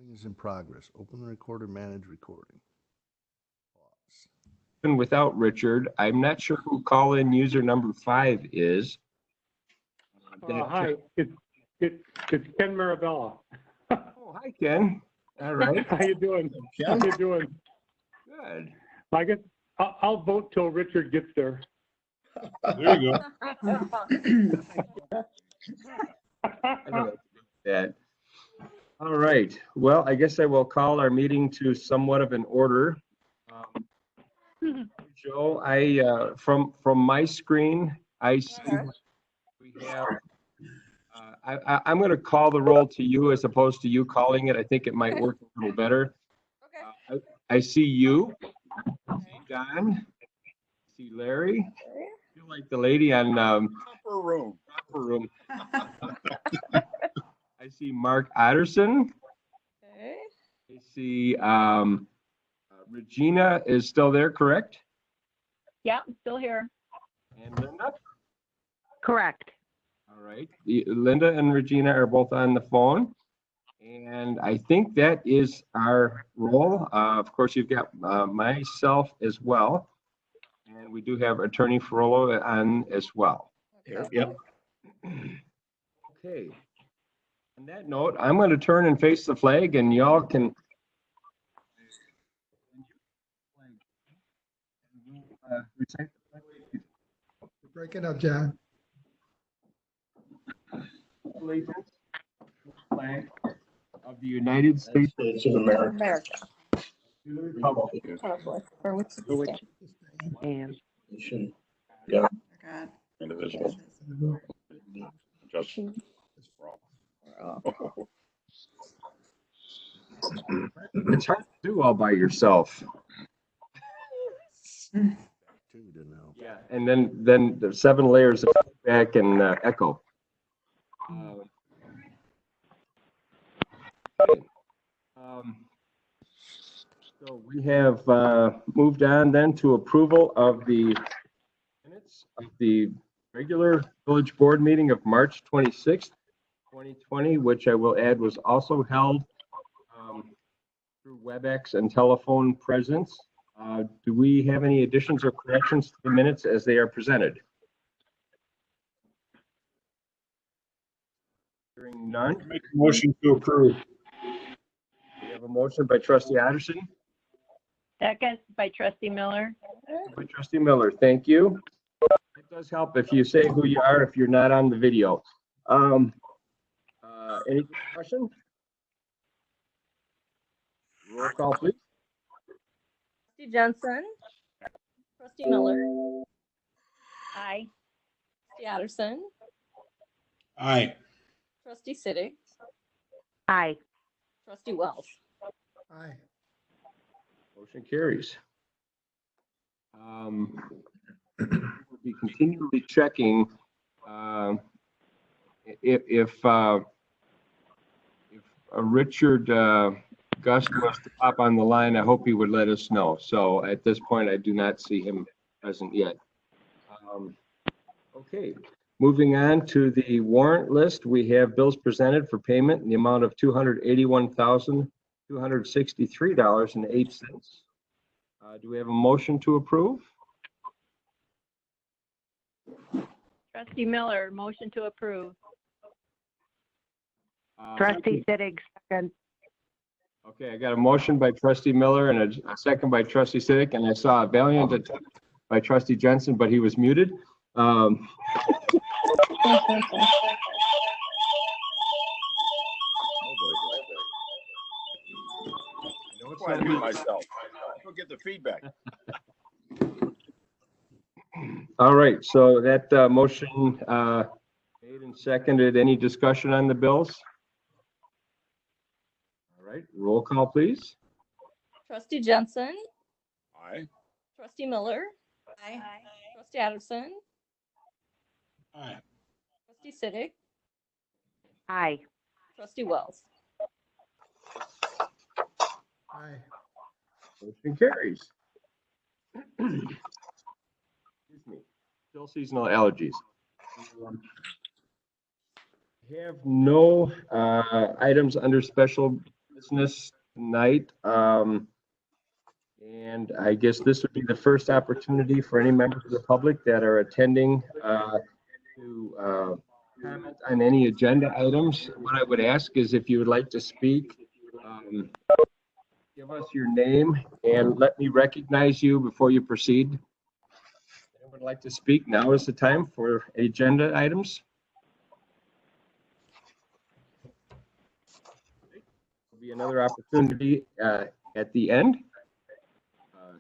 Recording is in progress. Open the recorder, manage recording. Pause. And without Richard, I'm not sure who call-in user number 5 is. Hi, it's Ken Marabella. Oh, hi, Ken. All right. How you doing? How you doing? Good. I guess I'll vote till Richard gets there. There you go. I know that. All right. Well, I guess I will call our meeting to somewhat of an order. Joe, from my screen, I see we have. I'm going to call the roll to you as opposed to you calling it. I think it might work a little better. Okay. I see you. I see Don. I see Larry. I feel like the lady on Upper room. Upper Room. I see Mark Otterson. Okay. I see Regina is still there, correct? Yeah, I'm still here. And Linda? Correct. All right. Linda and Regina are both on the phone. And I think that is our roll. Of course, you've got myself as well. And we do have Attorney Ferrolo on as well. Yep. Okay. On that note, I'm going to turn and face the flag, and y'all can. Recite the flag. You're breaking up, John. Allegiance to the flag of the United States States of America. America. to the republic Probably. Or what's the Which- stamp? And Nation, God. indivisible, justice for all. Oh. It's hard to do all by yourself. Two didn't help. Yeah, and then the 7 layers of feedback and echo. So we have moved on then to approval of the minutes of the regular village board meeting of March 26th, 2020, which I will add was also held through WebEx and telephone presence. Do we have any additions or corrections to the minutes as they are presented? Hearing none, Make a motion to approve. we have a motion by trustee Otterson, second by trustee Miller. by trustee Miller. Thank you. It does help if you say who you are if you're not on the video. Any discussion? Roll call, please. Trustee Jensen. Trustee Miller. Aye. Trustee Addison. Aye. Trustee Siddick. Aye. Trustee Wells. Aye. Motion carries. We'll be continually checking if Richard Gust was to pop on the line, I hope he would let us know. So at this point, I do not see him present yet. Okay, moving on to the warrant list, we have bills presented for payment in the amount of $281,263.08. Do we have a motion to approve? Trustee Miller, motion to approve. Trustee Siddick, second. Okay, I got a motion by trustee Miller and a second by trustee Siddick, and I saw a valiant attempt by trustee Jensen, but he was muted. That's why I mute myself. Don't get the feedback. All right, so that motion made and seconded. Any discussion on the bills? All right, roll call, please. Trustee Jensen. Aye. Trustee Miller. Aye. Trustee Addison. Aye. Trustee Siddick. Aye. Trustee Wells. Aye. Motion carries. Excuse me. Still seasonal allergies. Have no items under special business tonight. And I guess this would be the first opportunity for any members of the public that are attending to comment on any agenda items. What I would ask is if you would like to speak, give us your name and let me recognize you before you proceed. Anyone would like to speak? Now is the time for agenda items. There'll be another opportunity at the end.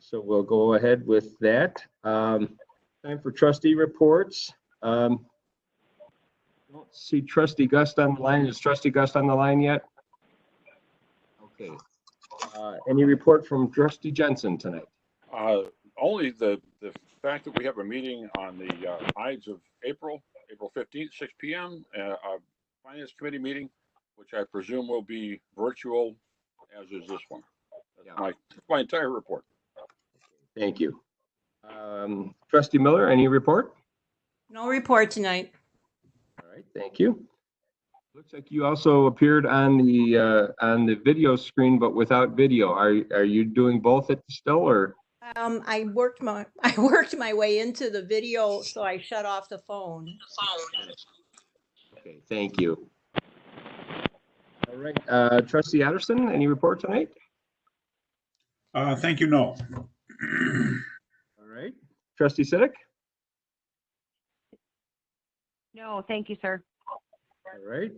So we'll go ahead with that. Time for trustee reports. Don't see trustee Gust on the line. Is trustee Gust on the line yet? Okay. Any report from trustee Jensen tonight? Only the fact that we have a meeting on the Ides of April 15th, 6 p.m. A finance committee meeting, which I presume will be virtual, as is this one. That's my entire report. Thank you. Trustee Miller, any report? No report tonight. All right, thank you. Looks like you also appeared on the video screen, but without video. Are you doing both still, or? I worked my way into the video, so I shut off the phone. Okay, thank you. All right, trustee Addison, any report tonight? Thank you, no. All right, trustee Siddick? No, thank you, sir. All right,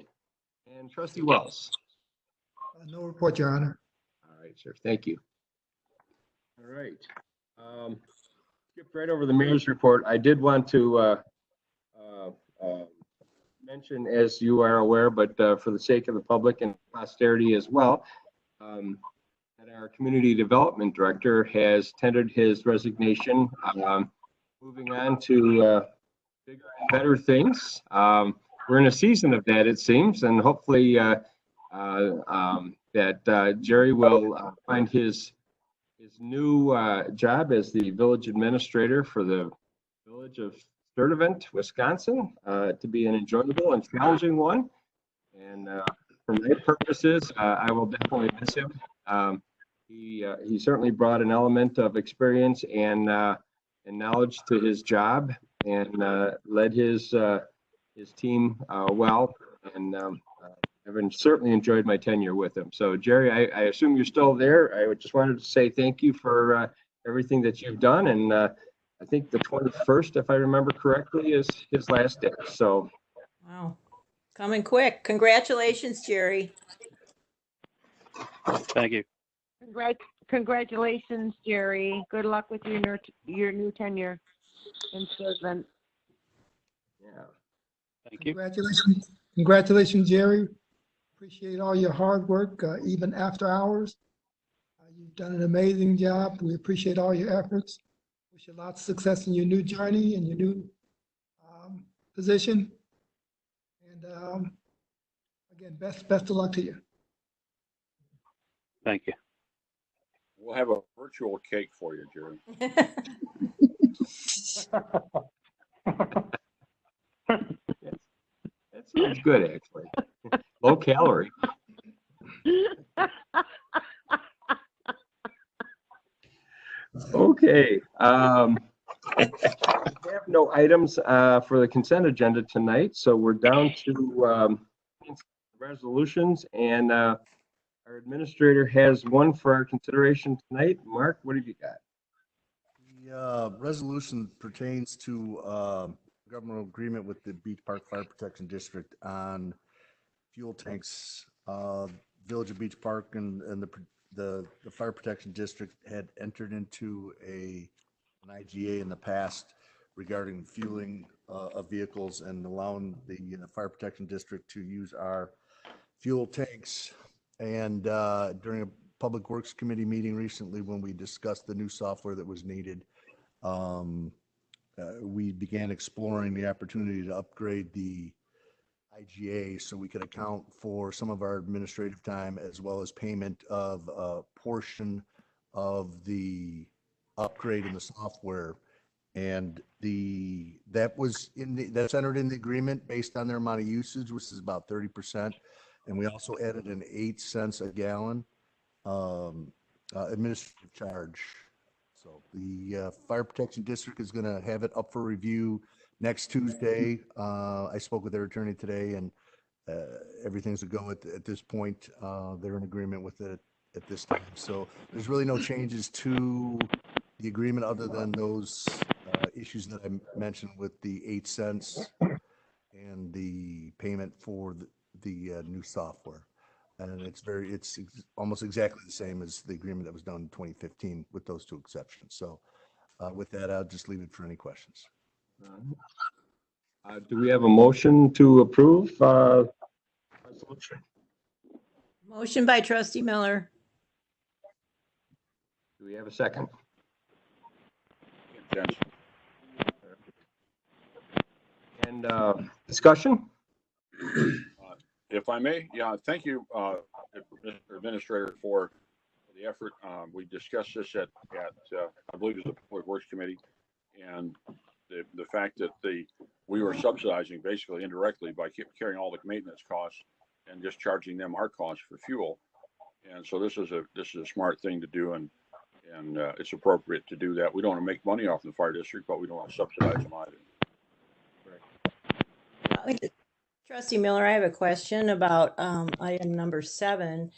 and trustee Wells? No report, Your Honor. All right, sir, thank you. All right. Skip right over the mayor's report. I did want to mention, as you are aware, but for the sake of the public and posterity as well, that our community development director has tendered his resignation, moving on to bigger and better things. We're in a season of that, it seems, and hopefully that Jerry will find his new job as the village administrator for the village of Sturtevant, Wisconsin, to be an enjoyable and challenging one. And for my purposes, I will definitely miss him. He certainly brought an element of experience and knowledge to his job, and led his team well. And I've certainly enjoyed my tenure with him. So, Jerry, I assume you're still there. I just wanted to say thank you for everything that you've done. And I think the 21st, if I remember correctly, is his last day. So, Wow. Coming quick. Congratulations, Jerry. Thank you. Congratulations, Jerry. Good luck with your new tenure in Sturtevant. yeah. Thank you. Congratulations, Jerry. Appreciate all your hard work, even after hours. You've done an amazing job. We appreciate all your efforts. Wish you lots of success in your new journey and your new position. And again, best of luck to you. Thank you. We'll have a virtual cake for you, Jerry. That sounds good, actually. Low calorie. Okay. We have no items for the consent agenda tonight, so we're down to resolutions, and our administrator has one for our consideration tonight. Mark, what have you got? The resolution pertains to governmental agreement with the Beach Park Fire Protection District on fuel tanks. Village of Beach Park and the Fire Protection District had entered into an IGA in the past regarding fueling of vehicles and allowing the Fire Protection District to use our fuel tanks. And during a Public Works Committee meeting recently, when we discussed the new software that was needed, we began exploring the opportunity to upgrade the IGA so we could account for some of our administrative time as well as payment of a portion of the upgrade in the software. And that's entered in the agreement based on their amount of usage, which is about 30%. And we also added an 8 cents a gallon administrative charge. So the Fire Protection District is going to have it up for review next Tuesday. I spoke with their attorney today, and everything's a go at this point. They're in agreement with it at this time. So there's really no changes to the agreement other than those issues that I mentioned with the 8 cents and the payment for the new software. And it's almost exactly the same as the agreement that was done in 2015 with those two exceptions. So with that, I'll just leave it for any questions. Do we have a motion to approve? Resolution? Motion by trustee Miller. Do we have a second? Jensen. And discussion? If I may, yeah, thank you, Mr. Administrator, for the effort. We discussed this at I believe it was the Public Works Committee, and the fact that we were subsidizing basically indirectly by carrying all the maintenance costs and just charging them our costs for fuel. And so this is a smart thing to do, and it's appropriate to do that. We don't want to make money off the fire district, but we don't want to subsidize them either. Trustee Miller, I have a question about item number 7.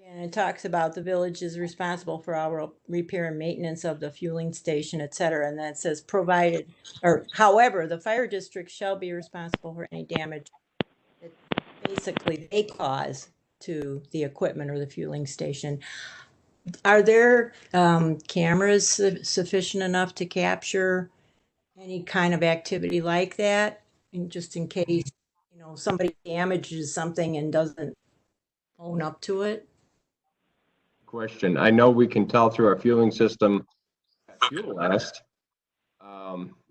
And it talks about the village is responsible for all repair and maintenance of the fueling station, et cetera. And that says provided, or however, the fire district shall be responsible for any damage that basically they cause to the equipment or the fueling station. Are there cameras sufficient enough to capture any kind of activity like that? And just in case, somebody damages something and doesn't own up to it? Question. I know we can tell through our fueling system fuel last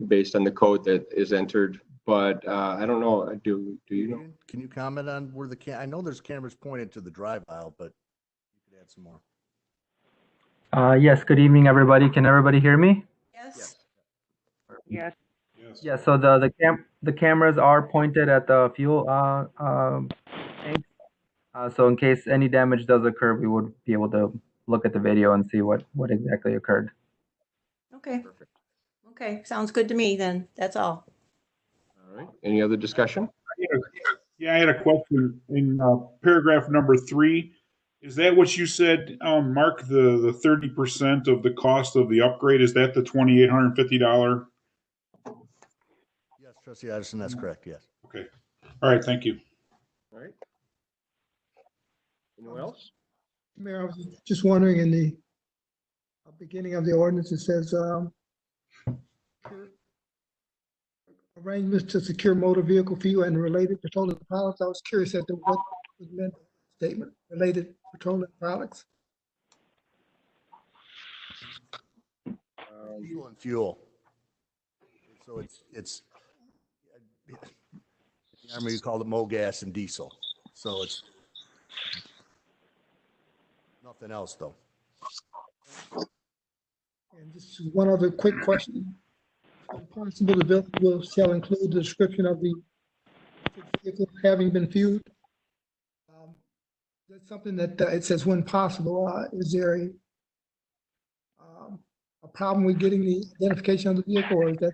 based on the code that is entered, but I don't know. Do you know? Can you comment on where I know there's cameras pointed to the drive aisle, but you could add some more. Yes, good evening, everybody. Can everybody hear me? Yes. Yes. Yeah, so the cameras are pointed at the fuel tank. So in case any damage does occur, we would be able to look at the video and see what exactly occurred. Okay. Okay, sounds good to me then. That's all. All right. Any other discussion? Yeah, I had a question in paragraph number 3. Is that what you said, Mark, the 30% of the cost of the upgrade? Is that the $2,850? Yes, Trustee Addison, that's correct, yes. Okay. All right, thank you. All right. Anyone else? Mayor, I was just wondering, in the beginning of the ordinance, it says arrangements to secure motor vehicle fuel and related petroleum products. I was curious as to what was meant by the statement, related petroleum products. Fuel and fuel. So it's in the Army, you call it MoGas and diesel. So it's nothing else, though. And just one other quick question. If possible, the bill shall include the description of the vehicle having been fueled. That's something that it says when possible. Is there a problem with getting the identification of the vehicle, or is that?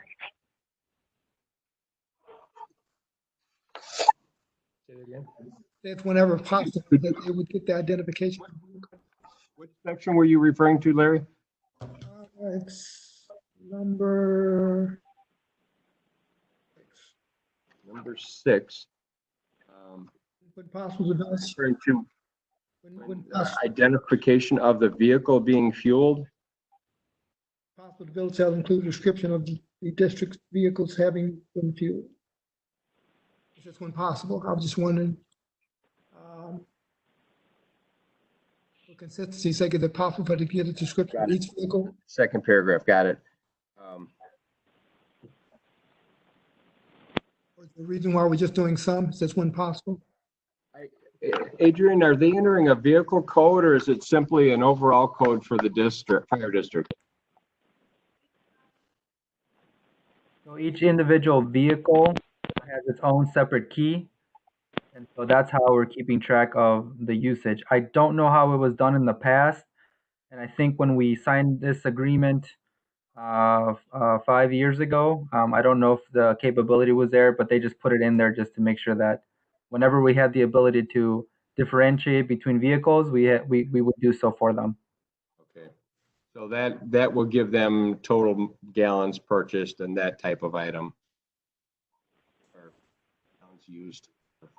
Say it again. It's whenever possible that they would get the identification. Which section were you referring to, Larry? It's number 6. when possible, Referring to when possible, identification of the vehicle being fueled. the bill shall include a description of the district's vehicles having been fueled. It's just when possible. I was just wondering, for consistency's sake, is it possible for to get a description of each vehicle? Second paragraph, got it. Or is the reason why we're just doing some, is just when possible? Adrian, are they entering a vehicle code, or is it simply an overall code for the district, fire district? So each individual vehicle has its own separate key. And so that's how we're keeping track of the usage. I don't know how it was done in the past. And I think when we signed this agreement 5 years ago, I don't know if the capability was there, but they just put it in there just to make sure that whenever we had the ability to differentiate between vehicles, we would do so for them. Okay. So that will give them total gallons purchased and that type of item. Or gallons used or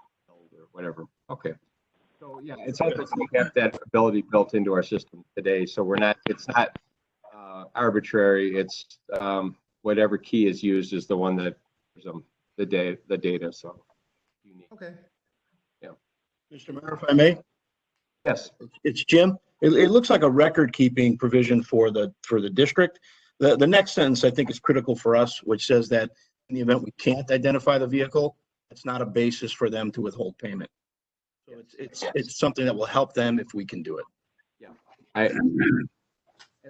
whatever. Okay. So yeah, it sounds like we have that ability built into our system today. So it's not arbitrary. It's whatever key is used is the one that gives them the data. So unique. Okay. Yeah. Mr. Mayor, if I may, Yes. it's Jim. It looks like a record-keeping provision for the district. The next sentence I think is critical for us, which says that in the event we can't identify the vehicle, it's not a basis for them to withhold payment. So it's something that will help them if we can do it. Yeah. And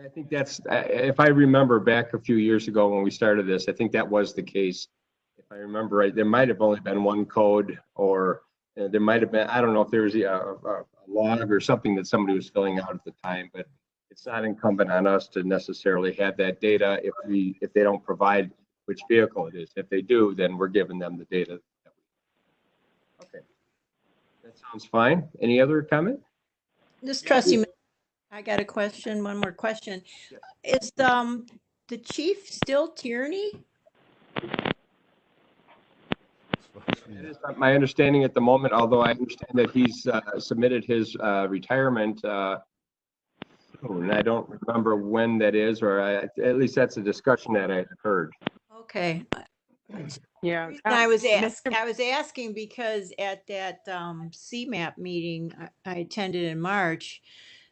I think that's, if I remember back a few years ago when we started this, I think that was the case. If I remember right, there might have only been one code, or there might have been, I don't know if there was a log or something that somebody was filling out at the time, but it's not incumbent on us to necessarily have that data if they don't provide which vehicle it is. If they do, then we're giving them the data. Okay. That sounds fine. Any other comment? This trustee, I got a question, one more question. Is the chief still Tierney? That is not my understanding at the moment, although I understand that he's submitted his retirement. And I don't remember when that is, or at least that's a discussion that I heard. Okay. Yeah. I was asking because at that CMAP meeting I attended in March,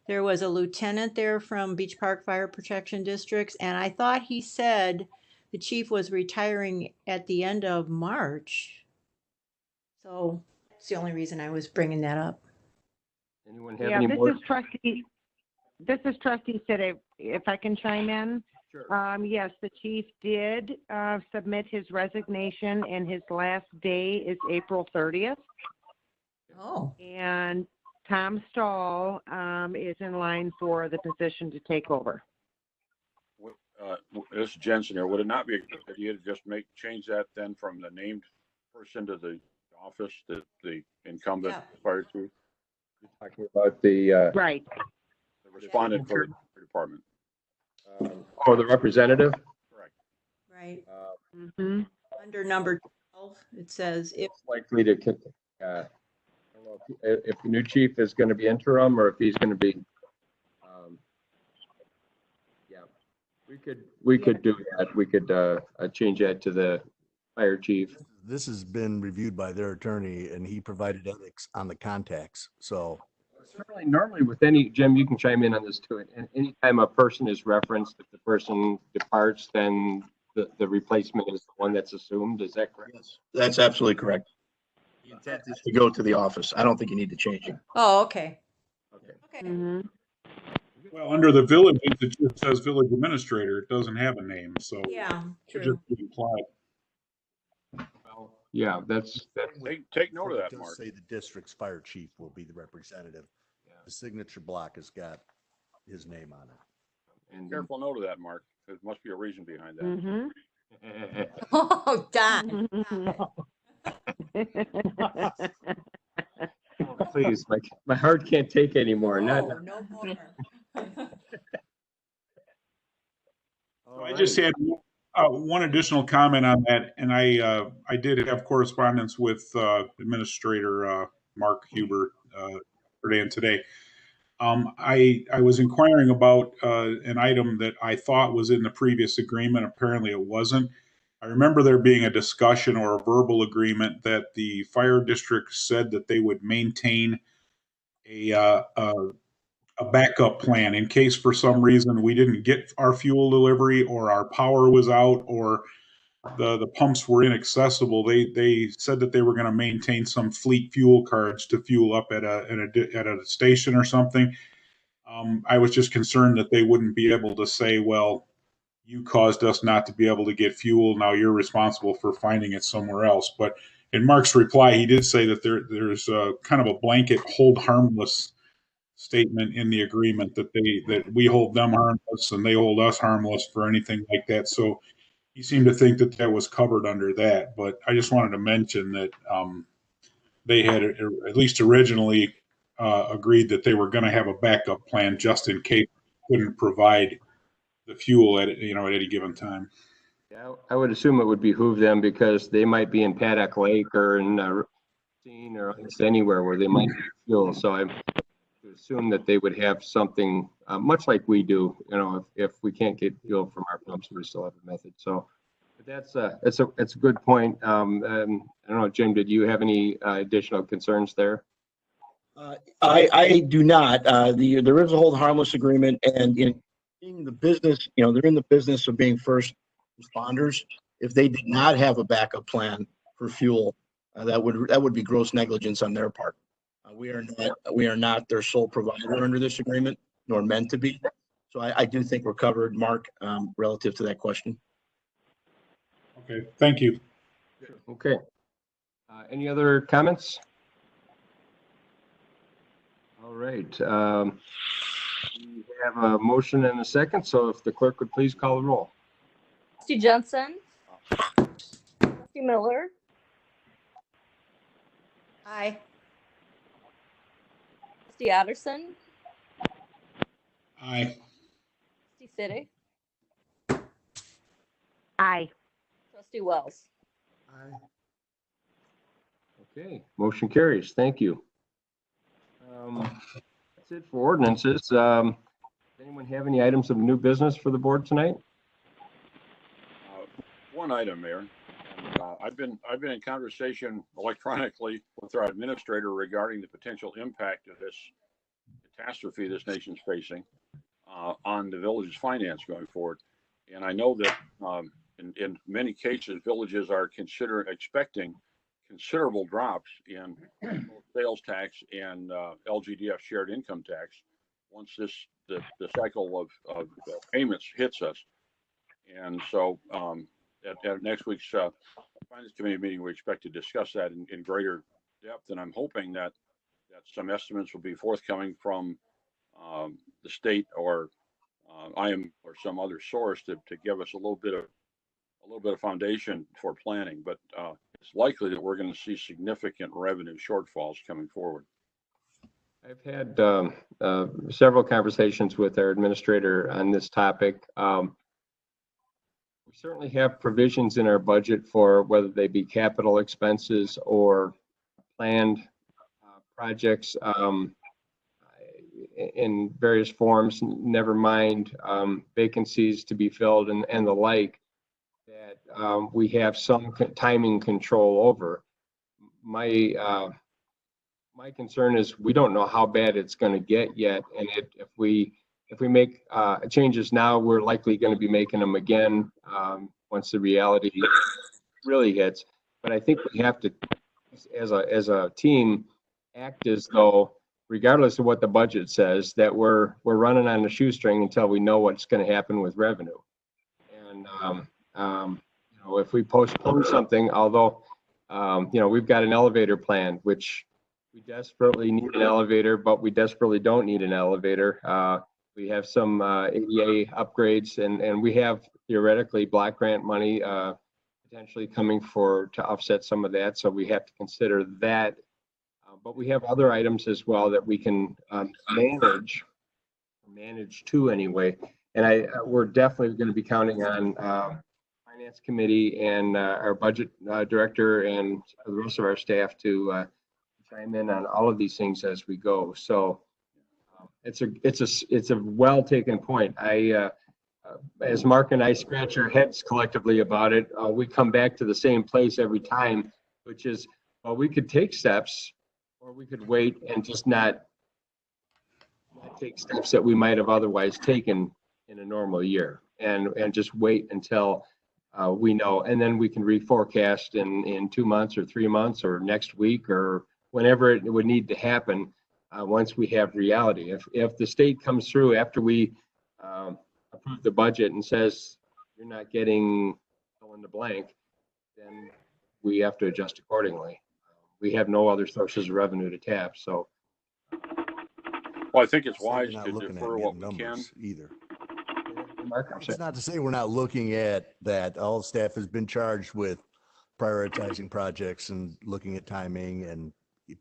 there was a lieutenant there from Beach Park Fire Protection Districts, and I thought he said the chief was retiring at the end of March. So that's the only reason I was bringing that up. Anyone have Yeah, any more? This is trustee Sidik, if I can chime in. Sure. Yes, the chief did submit his resignation, and his last day is April 30th. Oh. And Tom Stahl is in line for the position to take over. This is Jensen here. Would it not be a good idea to just change that then from the named person to the office, the incumbent fire chief? You're talking about the right, the respondent for the department. Or the representative? Correct. Right. Mm-hmm. Under number 12, it says if Likely to, I don't know if the new chief is going to be interim or if he's going to be, yeah, we could do that. We could change that to the fire chief. This has been reviewed by their attorney and he provided ethics on the contacts. So Certainly, normally with any, Jim, you can chime in on this too. And anytime a person is referenced, if the person departs, then the replacement is the one that's assumed. Is that correct? Yes, that's absolutely correct. The intent is to go to the office. I don't think you need to change it. Oh, okay. Okay. Mm-hmm. Well, under the village, it just says village administrator. It doesn't have a name, so Yeah, it's true. just implied. Well, yeah, that's Take note of that, It does Mark. say the district's fire chief will be the representative. The signature block has got his name on it. and Careful note of that, Mark. There must be a reason behind that. Mm-hmm. Oh, Don. please, my heart can't take anymore. No more. I just had one additional comment on that, and I did have correspondence with Administrator Mark Huber today. I was inquiring about an item that I thought was in the previous agreement. Apparently, it wasn't. I remember there being a discussion or a verbal agreement that the fire district said that they would maintain a backup plan in case for some reason we didn't get our fuel delivery or our power was out or the pumps were inaccessible. They said that they were going to maintain some fleet fuel cards to fuel up at a station or something. I was just concerned that they wouldn't be able to say, well, you caused us not to be able to get fuel. Now you're responsible for finding it somewhere else. But in Mark's reply, he did say that there's kind of a blanket hold harmless statement in the agreement that we hold them harmless and they hold us harmless for anything like that. So he seemed to think that was covered under that. But I just wanted to mention that they had at least originally agreed that they were going to have a backup plan just in case they couldn't provide the fuel at any given time. Yeah, I would assume it would behoove them because they might be in Paddock Lake or in Racine or anywhere where they might need fuel. So I would assume that they would have something much like we do. If we can't get fuel from our pumps, we still have a method. So but that's a good point. I don't know, Jim, did you have any additional concerns there? I do not. There is a hold harmless agreement, and in the business, they're in the business of being first responders. If they did not have a backup plan for fuel, that would be gross negligence on their part. We are not their sole provider under this agreement, nor meant to be. So I do think we're covered, Mark, relative to that question. Okay, thank you. Okay. Any other comments? All right. We have a motion and a second, so if the clerk would please call the roll. Trustee Jensen. Trustee Miller. Aye. Trustee Addison. Aye. Trustee Siddick. Aye. Trustee Wells. Okay, motion carries. Thank you. That's it for ordinances. Does anyone have any items of new business for the board tonight? One item, Mayor. I've been in conversation electronically with our administrator regarding the potential impact of this catastrophe this nation's facing on the village's finance going forward. And I know that in many cases, villages are expecting considerable drops in both sales tax and LGDF shared income tax once the cycle of payments hits us. And so at next week's Finance Committee meeting, we expect to discuss that in greater depth. And I'm hoping that some estimates will be forthcoming from the state or IM or some other source to give us a little bit of foundation for planning. But it's likely that we're going to see significant revenue shortfalls coming forward. I've had several conversations with our administrator on this topic. We certainly have provisions in our budget for whether they be capital expenses or planned projects in various forms, never mind vacancies to be filled and the like, that we have some timing control over. My concern is we don't know how bad it's going to get yet, and if we make changes now, we're likely going to be making them again once the reality really hits. But I think we have to, as a team, act as though, regardless of what the budget says, that we're running on a shoestring until we know what's going to happen with revenue. And if we postpone something, although we've got an elevator plan, which we desperately need an elevator, but we desperately don't need an elevator. We have some ADA upgrades, and we have theoretically block grant money potentially coming to offset some of that. So we have to consider that. But we have other items as well that we can manage to anyway. And we're definitely going to be counting on Finance Committee and our budget director and the rest of our staff to chime in on all of these things as we go. So it's a well taken point. As Mark and I scratch our heads collectively about it, we come back to the same place every time, which is, well, we could take steps, or we could wait and just not take steps that we might have otherwise taken in a normal year, and just wait until we know, and then we can reforecast in 2 months or 3 months or next week or whenever it would need to happen once we have reality. If the state comes through after we approve the budget and says you're not getting fill in the blank, then we have to adjust accordingly. We have no other sources of revenue to tap, so. Well, I think it's Say we're wise not to looking at defer what getting we can. numbers either. Mark, I'm It's sorry. not to say we're not looking at that. All staff has been charged with prioritizing projects and looking at timing, and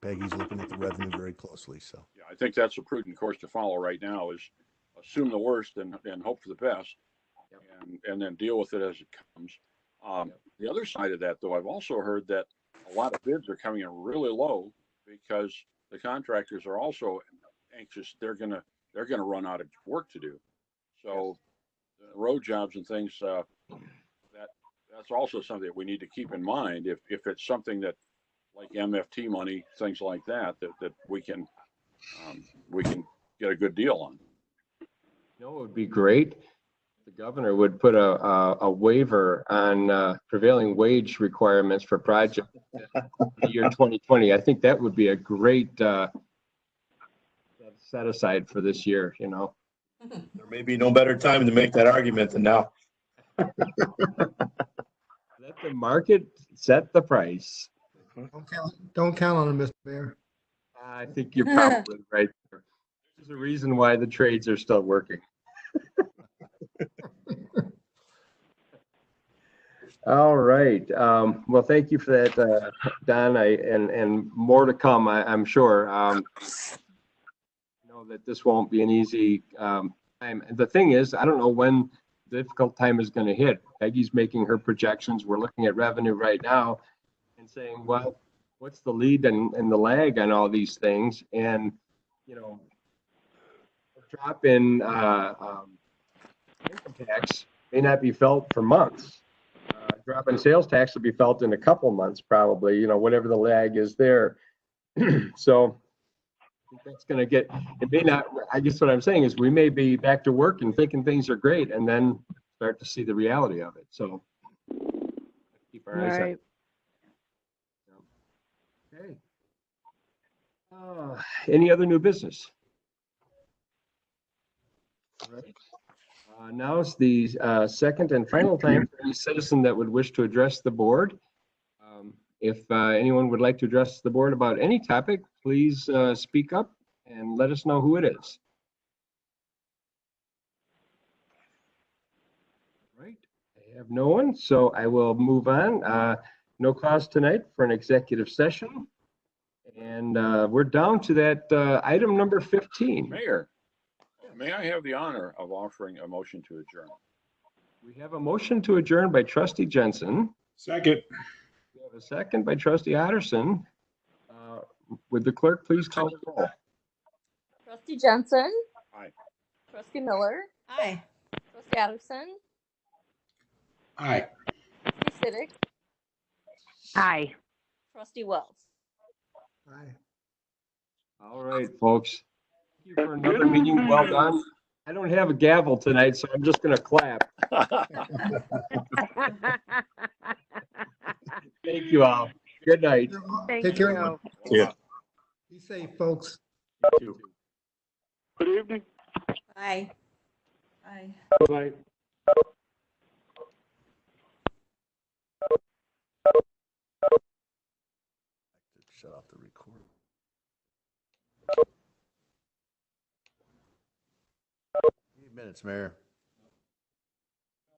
Peggy's looking at the revenue very closely, so. Yeah, I think that's a prudent course to follow right now is assume the worst and hope for the best and then deal with it as it comes. The other side of that, though, I've also heard that a lot of bids are coming in really low because the contractors are also anxious. They're gonna run out of work to do. So road jobs and things, that's also something that we need to keep in mind if it's something that like MFT money, things like that we can get a good deal on. You know, it would be great. The governor would put a waiver on prevailing wage requirements for projects for the year 2020. I think that would be a great set aside for this year, you know. There may be no better time to make that argument than now. Let the market set the price. Don't count on it, Mr. Mayor. I think you're probably right there. There's a reason why the trades are still working. All right. Well, thank you for that, Don. And more to come, I'm sure. Know that this won't be an easy time. And the thing is, I don't know when the difficult time is going to hit. Peggy's making her projections. We're looking at revenue right now and saying, well, what's the lead and the lag on all these things? And, you know, a drop in income tax may not be felt for months. Drop in sales tax will be felt in a couple months, probably, you know, whatever the lag is there. So I think that's going to get, it may not, I guess what I'm saying is we may be back to work and thinking things are great and then start to see the reality of it. So keep our eyes Right. on. Okay. Any other new business? All right. Now is the second and final time for any citizen that would wish to address the board. If anyone would like to address the board about any topic, please speak up and let us know who it is. All right, I have no one, so I will move on. No cause tonight for an executive session. And we're down to that item number 15. Mayor, may I have the honor of offering a motion to adjourn? We have a motion to adjourn by Trustee Jensen. Second. We have a second by Trustee Otterson. Would the clerk please call the roll? Trustee Jensen. Aye. Trustee Miller. Aye. Trustee Addison. Aye. Trustee Siddick. Aye. Trustee Wells. Aye. All right, folks. Thank you for another meeting. Well done. I don't have a gavel tonight, so I'm just going to clap. Thank you all. Good night. Thank Take care. you. Yeah. Be safe, folks. Good evening. Aye. Aye. Bye. Shut off the record. 8 minutes, Mayor.